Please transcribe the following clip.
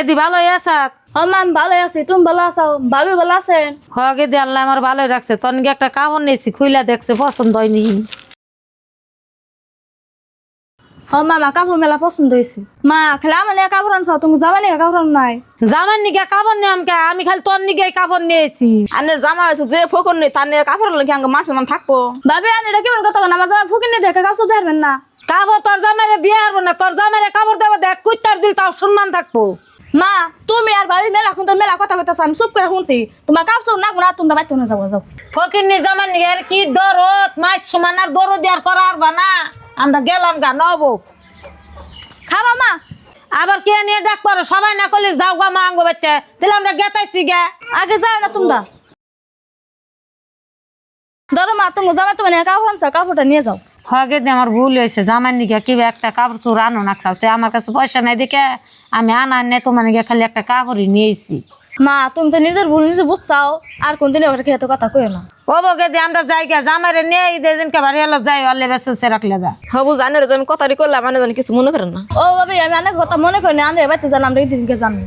এদি ভালোই আসাত? ও মা আমি ভালো আছি, তুমি ভালো আছো? ভাবি ভালো আছেন? হগে দি আল্লাহ আমার ভালোই রাখছে। তনকে একটা কাপড় নিয়েছি, খুইলা দেখছে পছন্দ হয়নি। ও মামা কাপড় মেলা পছন্দ হয়েছে। মা খেলা মানে কাপড় আনছো, তুমি যাবে নি কাপড় নাই? জামার নিকে কাপড় নিয়ে আমি খালি তোর নিকে কাপড় নিয়েছি। আনের জামা হয়েছে যে ফোকর নেই তার নিয়ে কাপড় লাগে আঙ্গ মানুষ মান থাকবো। ভাবি আনি এটা কেমন কথা, আমার জামা ফুকি নিয়ে দেখে কাপড় দেখবেন না? কাপড় তোর জামাইরে দিয়ে আসবো না, তোর জামাইরে কাপড় দেবো, দেখ কুইতার দিল তাও সম্মান থাকবো। মা তুমি আর ভাবি মেলা এখন তো মেলা কথা কইতাছ, আমি চুপ করে শুনছি। তোমার কাপড় না গুনা, তোমরা বাইতে না যাও যাও। ফকিরনি জামার নিকে আর কি দরদ মাছ সমান আর দরদ আর করার বানা। আমরা গেলাম গা নবো। খারাপ মা আবার কে নিয়ে ডাক পরে সবাই না করলে যাও গা মা আঙ্গ বাইতে তাহলে আমরা গেতাইছি গে। আগে যাও না তোমরা। ধরো মা তুমি জামা তো মানে কাপড় আনছো, কাপড়টা নিয়ে যাও। হগে দি আমার ভুল হয়েছে। জামার নিকে কি একটা কাপড় চোর আনো না চালতে, আমার কাছে পয়সা নাই দেখে আমি আনা নে তোমার নিকে খালি একটা কাপড়ই নিয়েছি। মা তুমি তো নিজের ভুল নিজে বুঝছাও, আর কোনদিন ওর খেয়ে তো কথা কই না। ও বগে দি আমরা যাই গে, জামাইরে নিয়ে দিনকে বাড়ি এলো যাই অল্লে বেসে রাখলে দা। হবু জানের জন কথারি করলে মানে জানি কিছু মনে করেন না। ও ভাবি আমি অনেক কথা মনে করি না, আমরা বাইতে জানাম, আমরা দিনকে জানি।